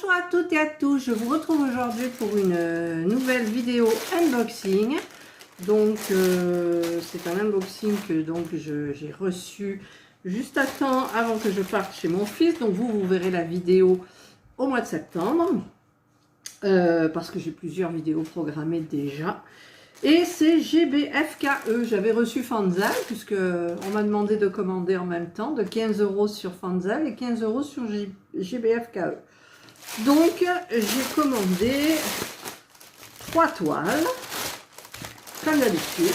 Bonjour à toutes et à tous, je vous retrouve aujourd'hui pour une nouvelle vidéo unboxing. Donc c'est un unboxing que j'ai reçu juste à temps avant que je parte chez mon fils. Donc vous verrez la vidéo au mois de septembre parce que j'ai plusieurs vidéos programmées déjà. Et c'est GBFKE, j'avais reçu Fanzal puisque on m'a demandé de commander en même temps, de 15 € sur Fanzal et 15 € sur GBFKE. Donc j'ai commandé 3 toiles, comme d'habitude,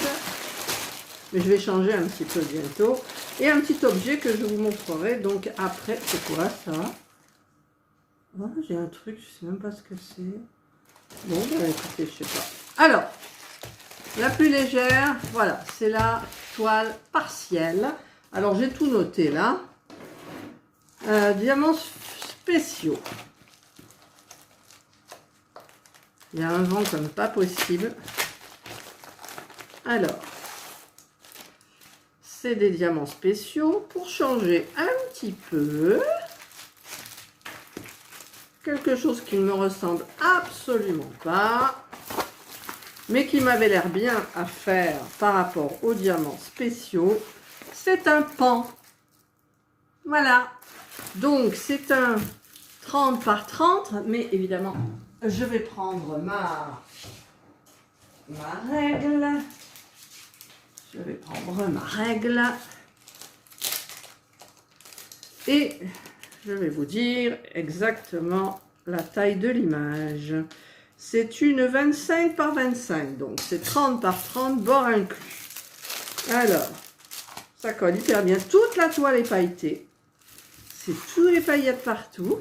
mais je vais changer un petit peu bientôt, et un petit objet que je vous montrerai donc après. C'est quoi ça? Oh, j'ai un truc, je sais même pas ce que c'est. Bon, bah, écoutez, je sais pas. Alors, la plus légère, voilà, c'est la toile partielle. Alors j'ai tout noté là. Diamants spéciaux. Il y a un vent comme pas possible. Alors, c'est des diamants spéciaux pour changer un petit peu. Quelque chose qui ne me ressemble absolument pas, mais qui m'avait l'air bien à faire par rapport aux diamants spéciaux. C'est un pan. Voilà. Donc, c'est un 30 par 30, mais évidemment, je vais prendre ma règle. Je vais prendre ma règle. Et je vais vous dire exactement la taille de l'image. C'est une 25 par 25, donc c'est 30 par 30, bord inclus. Alors, ça colle hyper bien. Toute la toile est pailletée. C'est tous les paillettes partout.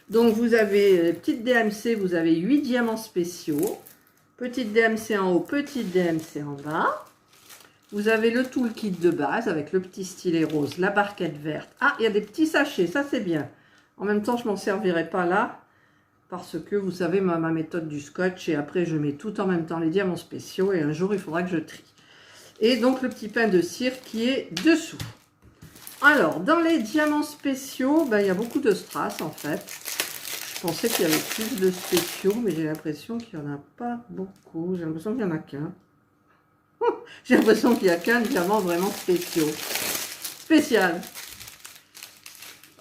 Donc vous avez petite DMC, vous avez 8 diamants spéciaux. Petite DMC en haut, petite DMC en bas. Vous avez le toolkit de base avec le petit stylet rose, la barquette verte. Ah, il y a des petits sachets, ça c'est bien. En même temps, je m'en servirai pas là. Parce que vous savez ma méthode du scotch. Et après, je mets tout en même temps les diamants spéciaux. Et un jour, il faudra que je trie. Et donc, le petit pain de cire qui est dessous. Alors, dans les diamants spéciaux, ben, il y a beaucoup de strass en fait. Je pensais qu'il y avait plus de spéciaux, mais j'ai l'impression qu'il n'y en a pas beaucoup. J'ai l'impression qu'il n'y en a qu'un. J'ai l'impression qu'il n'y a qu'un diamant vraiment spécial.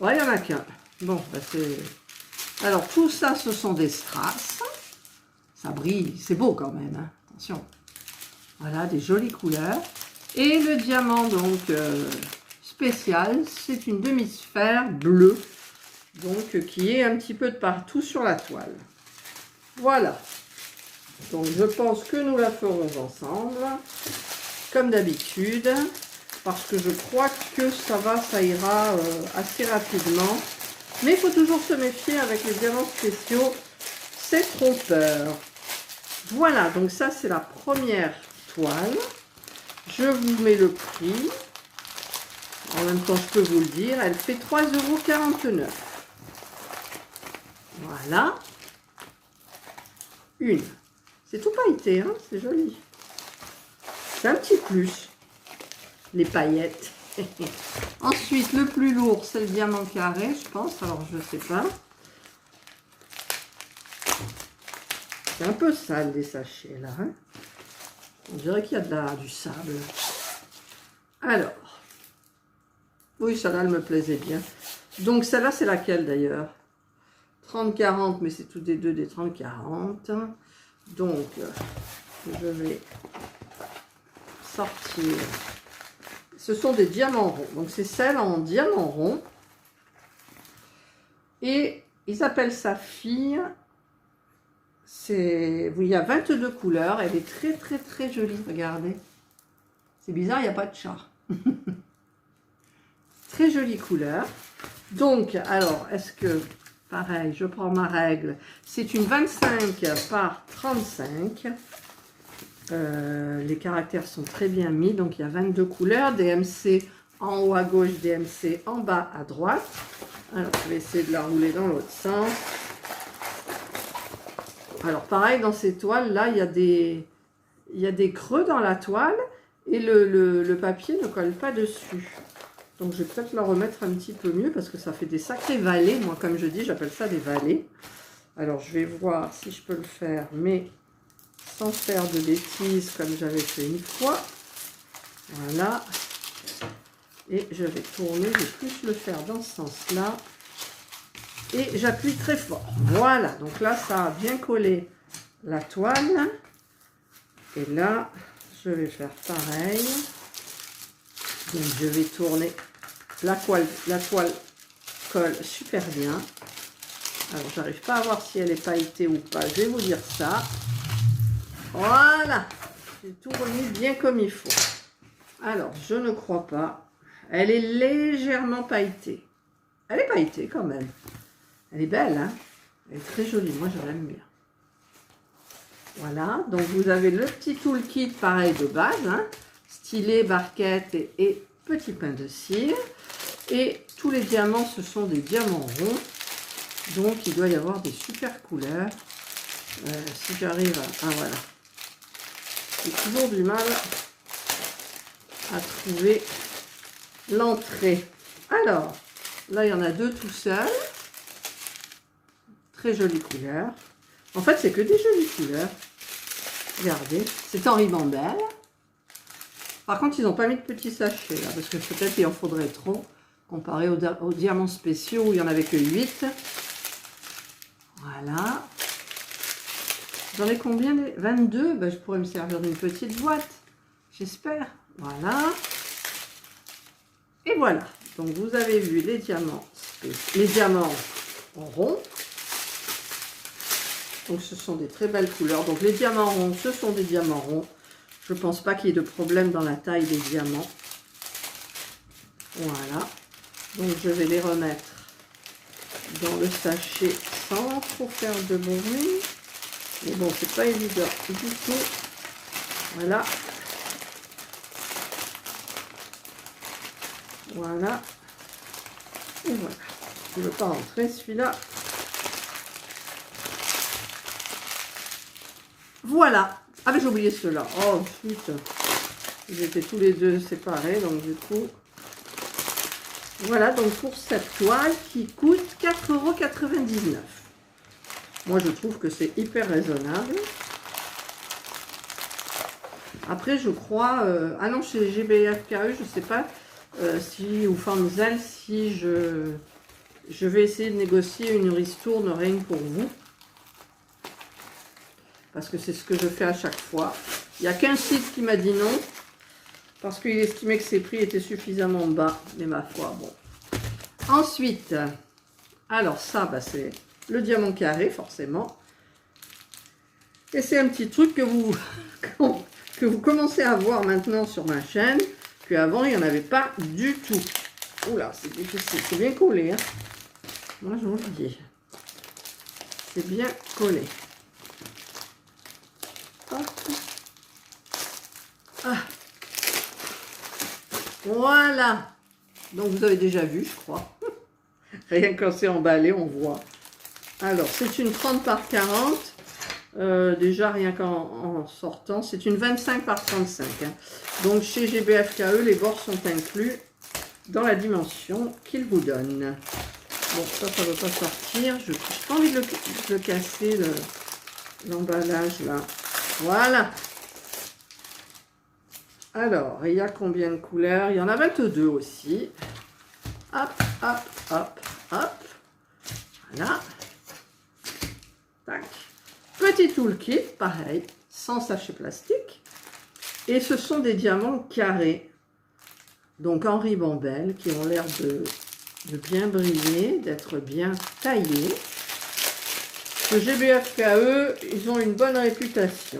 Ouais, il n'y en a qu'un. Bon, ben c'est... Alors, tout ça, ce sont des strass. Ça brille, c'est beau quand même, hein. Attention. Voilà, des jolies couleurs. Et le diamant, donc... spécial, c'est une demi-sphère bleue, donc qui est un petit peu de partout sur la toile. Voilà. Donc je pense que nous la ferons ensemble, comme d'habitude, parce que je crois que ça ira assez rapidement. Mais il faut toujours se méfier avec les diamants spéciaux, c'est trompeur. Voilà, donc ça c'est la première toile. Je vous mets le prix. En même temps, je peux vous le dire, elle fait 3,49 €. Voilà. Une. C'est tout pailleté, hein, c'est joli. C'est un petit plus, les paillettes. Ensuite, le plus lourd, c'est le diamant carré, je pense. Alors, je ne sais pas. C'est un peu sale, les sachets, là. Hein. On dirait qu'il y a du sable. Alors. Oui, celle-là, elle me plaisait bien. Donc, celle-là, c'est laquelle, d'ailleurs? 30-40, mais c'est toutes les deux des 30-40. Donc, je vais sortir. Ce sont des diamants ronds. Donc, c'est celle en diamant rond. Et ils appellent ça fille. Il y a 22 couleurs. Elle est très, très, très jolie. Regardez. C'est bizarre, il n'y a pas de chat. Très jolie couleur. Donc, alors, est-ce que, pareil, je prends ma règle. C'est une 25 par 35. Les caractères sont très bien mis. Donc, il y a 22 couleurs. DMC en haut à gauche, DMC en bas à droite. Alors, je vais essayer de la rouler dans l'autre sens. Alors, pareil, dans ces toiles-là, il y a des creux dans la toile et le papier ne colle pas dessus. Donc je vais peut-être la remettre un petit peu mieux parce que ça fait des sacrés vallées. Moi, comme je dis, j'appelle ça des vallées. Alors je vais voir si je peux le faire, mais sans faire de bêtises comme j'avais fait une fois. Voilà. Et je vais tourner, je vais plus le faire dans ce sens-là. Et j'appuie très fort. Voilà, donc là, ça a bien collé la toile. Et là, je vais faire pareil. Donc, je vais tourner. La toile colle super bien. Alors, j'arrive pas à voir si elle est pailletée ou pas. Je vais vous dire ça. Voilà. J'ai tout remis bien comme il faut. Alors, je ne crois pas. Elle est légèrement pailletée. Elle est pailletée quand même. Elle est belle, hein? Elle est très jolie. Moi, je l'aime bien. Voilà. Donc, vous avez le petit toolkit pareil de base. Hein? Stylet, barquette et petit pain de cire. Et tous les diamants, ce sont des diamants ronds. Donc, il doit y avoir des super couleurs. Si j'arrive à... Ah, voilà. J'ai toujours du mal à trouver l'entrée. Alors, là, il y en a deux tout seuls. Très jolies couleurs. En fait, c'est que des jolies couleurs. Regardez, c'est en ribambelle. Par contre, ils n'ont pas mis de petits sachets, là, parce que peut-être il en faudrait trop, comparé aux diamants spéciaux, où il n'y en avait que 8. Voilà. J'en ai combien? 22. Ben, je pourrais me servir d'une petite boîte. J'espère. Voilà. Et voilà. Donc, vous avez vu les diamants ronds. Donc, ce sont des très belles couleurs. Donc, les diamants ronds, ce sont des diamants ronds. Je ne pense pas qu'il y ait de problème dans la taille des diamants. Voilà. Donc, je vais les remettre dans le sachet sans trop faire de bruit. Mais bon, c'est pas évident du tout. Voilà. Voilà. Et voilà. Je ne veux pas rentrer celui-là. Voilà. Ah mais j'ai oublié ceux-là. Oh putain. Ils étaient tous les deux séparés. Donc du coup. Voilà donc pour cette toile qui coûte 4,99 €. Moi je trouve que c'est hyper raisonnable. Après je crois. Ah non, chez GBFKE, je ne sais pas si ou Fanzel, si je vais essayer de négocier une ristourne rien que pour vous. Parce que c'est ce que je fais à chaque fois. Il n'y a qu'un site qui m'a dit non. Parce qu'il estimait que ses prix étaient suffisamment bas. Mais ma foi, bon. Ensuite, alors ça, bah, c'est le diamant carré, forcément. Et c'est un petit truc que vous commencez à voir maintenant sur ma chaîne. Qu'avant, il n'y en avait pas du tout. Oula, c'est difficile. C'est bien collé. Hein. Moi, je vous le dis. C'est bien collé. Ah. Voilà. Donc vous avez déjà vu, je crois. Rien quand c'est emballé, on voit. Alors, c'est une 30 par 40. Déjà, rien qu'en sortant, c'est une 25 par 35. Hein. Donc, chez GBFKE, les bords sont inclus dans la dimension qu'ils vous donnent. Bon, ça ne veut pas sortir. Je n'ai pas envie de le casser, l'emballage, là. Voilà. Alors, il y a combien de couleurs? Il y en a 22 aussi. Hop, hop, hop, hop. Voilà. Tac. Petit toolkit, pareil, sans sachet plastique. Et ce sont des diamants carrés. Donc en ribambelle, qui ont l'air de bien briller, d'être bien taillés. Le GBFKE, ils ont une bonne réputation.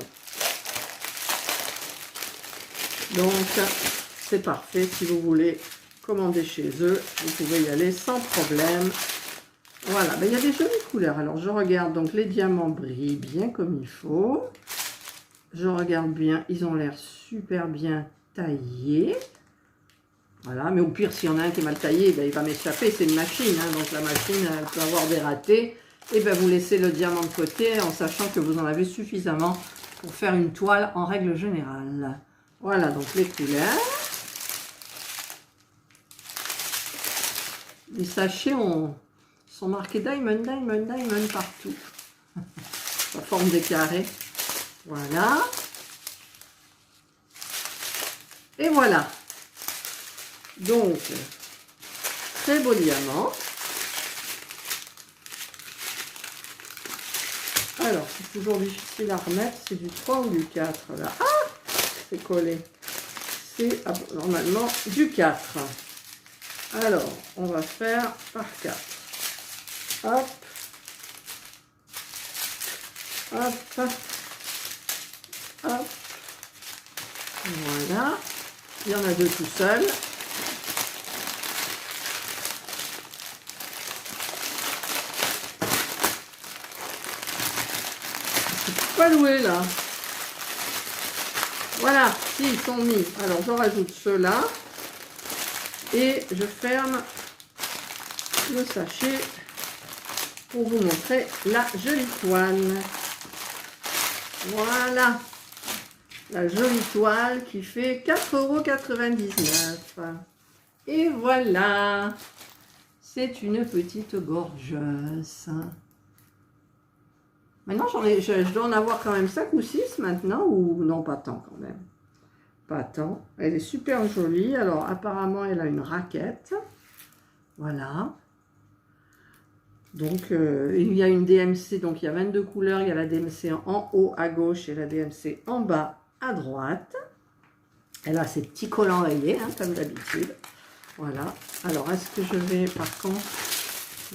Donc, c'est parfait. Si vous voulez commander chez eux, vous pouvez y aller sans problème. Voilà, ben, il y a des jolies couleurs. Alors, je regarde, donc les diamants brillent bien comme il faut. Je regarde bien, ils ont l'air super bien taillés. Voilà, mais au pire, s'il y en a un qui est mal taillé, ben, il va m'échapper. C'est une machine, hein, donc la machine, elle peut avoir des ratés. Et ben, vous laissez le diamant de côté en sachant que vous en avez suffisamment pour faire une toile en règle générale. Voilà donc les couleurs. Les sachets sont marqués Diamond, Diamond, Diamond partout. La forme des carrés. Voilà. Et voilà. Donc, très beau diamant. Alors, c'est toujours difficile à remettre. C'est du 3 ou du 4 là. Ah, c'est collé. C'est normalement du 4. Alors, on va faire par 4. Hop. Hop. Hop. Voilà. Il y en a deux tout seuls. C'est pas loué là. Voilà, si, ils sont mis. Alors, je rajoute ceux-là. Et je ferme le sachet pour vous montrer la jolie toile. Voilà. La jolie toile qui fait 4,99 €. Et voilà. C'est une petite gorgeuse. Maintenant, je dois en avoir quand même 5 ou 6 maintenant. Ou non, pas tant quand même. Pas tant. Elle est super jolie. Alors, apparemment, elle a une raquette. Voilà. Donc, il y a une DMC. Donc, il y a 22 couleurs. Il y a la DMC en haut à gauche et la DMC en bas à droite. Elle a ses petits collants rayés, hein, comme d'habitude. Voilà. Alors, est-ce que je vais, par contre,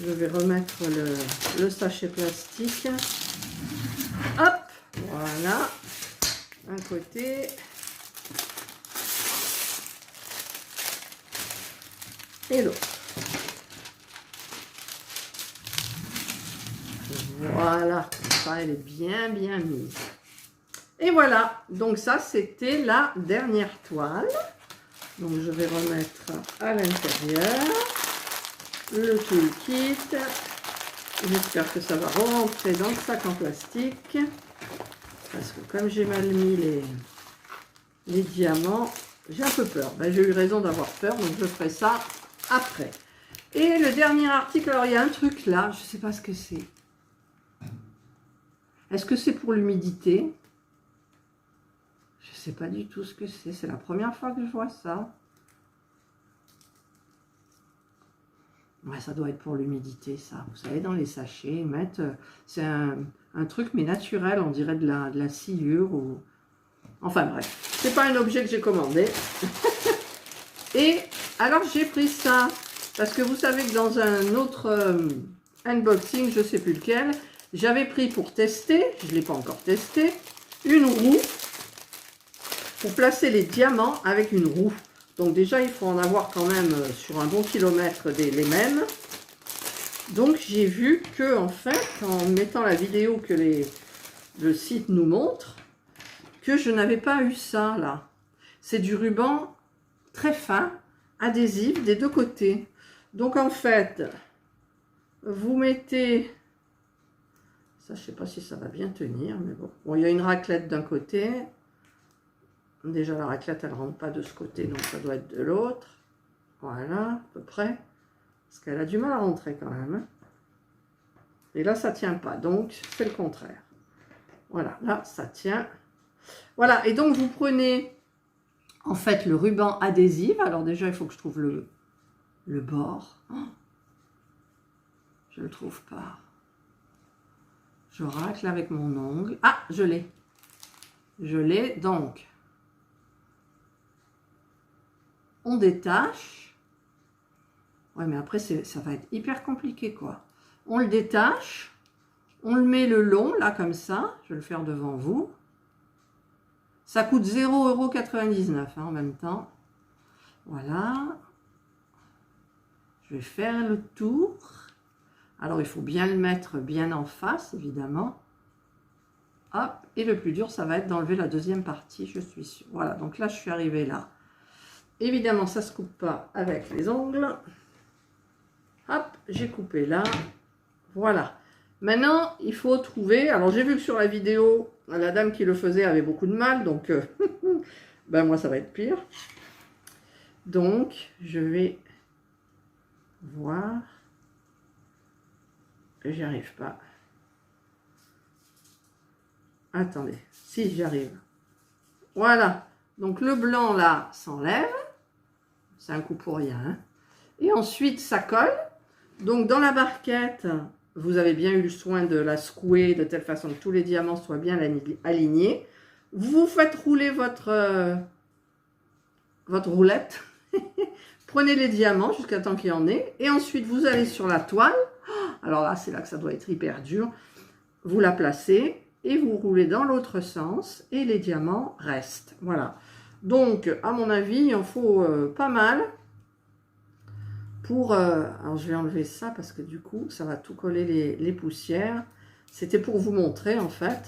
je vais remettre le sachet plastique. Hop, voilà. Un côté. Et l'autre. Voilà. Ça, elle est bien, bien mise. Et voilà, donc ça c'était la dernière toile. Donc je vais remettre à l'intérieur le toolkit. J'espère que ça va rentrer dans le sac en plastique. Parce que comme j'ai mal mis les diamants, j'ai un peu peur. Ben, j'ai eu raison d'avoir peur, donc je ferai ça après. Et le dernier article, alors il y a un truc là, je ne sais pas ce que c'est. Est-ce que c'est pour l'humidité ? Je ne sais pas du tout ce que c'est. C'est la première fois que je vois ça. Ouais, ça doit être pour l'humidité, ça. Vous savez, dans les sachets, ils mettent... C'est un truc, mais naturel. On dirait de la sciure. Ou... Enfin, bref. C'est pas un objet que j'ai commandé. Et alors, j'ai pris ça. Parce que vous savez que dans un autre unboxing, je ne sais plus lequel, j'avais pris pour tester, je ne l'ai pas encore testé, une roue. Pour placer les diamants avec une roue. Donc déjà, il faut en avoir quand même sur un bon kilomètre les mêmes. Donc j'ai vu que en fait, en mettant la vidéo que le site nous montre, que je n'avais pas eu ça là. C'est du ruban très fin, adhésif des deux côtés. Donc en fait, vous mettez... Ça, je ne sais pas si ça va bien tenir, mais bon. Bon, il y a une raclette d'un côté. Déjà, la raclette, elle ne rentre pas de ce côté, donc ça doit être de l'autre. Voilà, à peu près. Parce qu'elle a du mal à rentrer quand même. Et là, ça ne tient pas, donc c'est le contraire. Voilà, là, ça tient. Voilà, et donc vous prenez, en fait, le ruban adhésif. Alors déjà, il faut que je trouve le bord. Oh, je ne le trouve pas. Je racle avec mon ongle. Ah, je l'ai. Je l'ai, donc... On détache. Ouais, mais après, ça va être hyper compliqué, quoi. On le détache. On le met le long, là, comme ça. Je vais le faire devant vous. Ça coûte 0,99 € hein, en même temps. Voilà. Je vais faire le tour. Alors, il faut bien le mettre bien en face, évidemment. Hop. Et le plus dur, ça va être d'enlever la deuxième partie, je suis sûre. Voilà, donc là, je suis arrivée là. Évidemment, ça ne se coupe pas avec les ongles. Hop, j'ai coupé là. Voilà. Maintenant, il faut trouver... Alors, j'ai vu que sur la vidéo, la dame qui le faisait avait beaucoup de mal. Donc, ben moi, ça va être pire. Donc, je vais voir. J'y arrive pas. Attendez, si j'y arrive. Voilà. Donc le blanc là s'enlève. C'est un coup pour rien. Hein. Et ensuite ça colle. Donc dans la barquette, vous avez bien eu le soin de la secouer de telle façon que tous les diamants soient bien alignés. Vous faites rouler votre roulette. Prenez les diamants jusqu'à temps qu'il y en ait. Et ensuite, vous allez sur la toile. Alors là, c'est là que ça doit être hyper dur. Vous la placez et vous roulez dans l'autre sens. Et les diamants restent. Voilà. Donc, à mon avis, il en faut pas mal. Alors, je vais enlever ça parce que du coup, ça va tout coller les poussières. C'était pour vous montrer, en fait.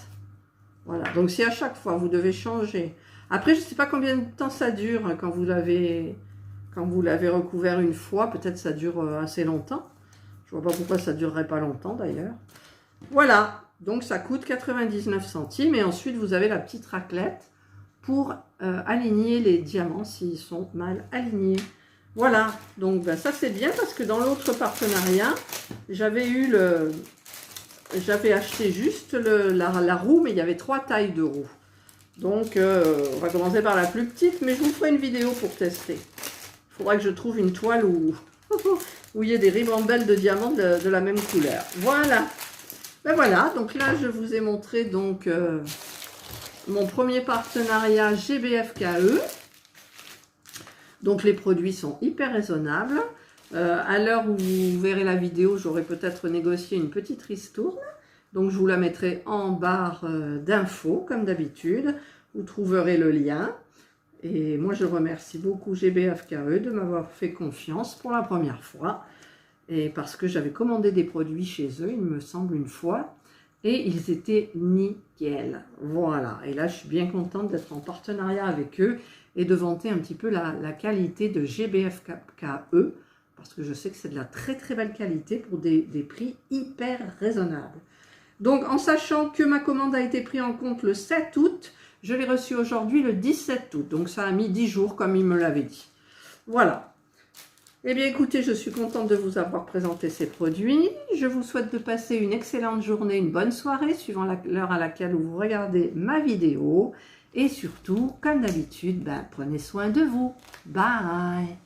Voilà. Donc, si à chaque fois, vous devez changer. Après, je ne sais pas combien de temps ça dure quand vous l'avez recouvert une fois. Peut-être ça dure assez longtemps. Je ne vois pas pourquoi ça ne durerait pas longtemps, d'ailleurs. Voilà. Donc, ça coûte 99 centimes. Et ensuite, vous avez la petite raclette pour aligner les diamants s'ils sont mal alignés. Voilà, donc ben, ça c'est bien parce que dans l'autre partenariat, j'avais acheté juste la roue, mais il y avait 3 tailles de roue. Donc on va commencer par la plus petite, mais je vous ferai une vidéo pour tester. Il faudra que je trouve une toile où il y ait des ribambelles de diamants de la même couleur. Voilà, ben voilà, donc là je vous ai montré donc mon premier partenariat GBFKE. Donc les produits sont hyper raisonnables. À l'heure où vous verrez la vidéo, j'aurai peut-être négocié une petite ristourne. Donc je vous la mettrai en barre d'infos, comme d'habitude. Vous trouverez le lien. Et moi je remercie beaucoup GBFKE de m'avoir fait confiance pour la première fois. Et parce que j'avais commandé des produits chez eux, il me semble, une fois. Et ils étaient nickel. Voilà. Et là, je suis bien contente d'être en partenariat avec eux et de vanter un petit peu la qualité de GBFKE. Parce que je sais que c'est de la très très belle qualité pour des prix hyper raisonnables. Donc, en sachant que ma commande a été prise en compte le 7 août, je l'ai reçue aujourd'hui le 17 août. Donc, ça a mis 10 jours comme il me l'avait dit. Voilà. Eh bien, écoutez, je suis contente de vous avoir présenté ces produits. Je vous souhaite de passer une excellente journée, une bonne soirée, suivant l'heure à laquelle vous regardez ma vidéo. Et surtout, comme d'habitude, prenez soin de vous. Bye!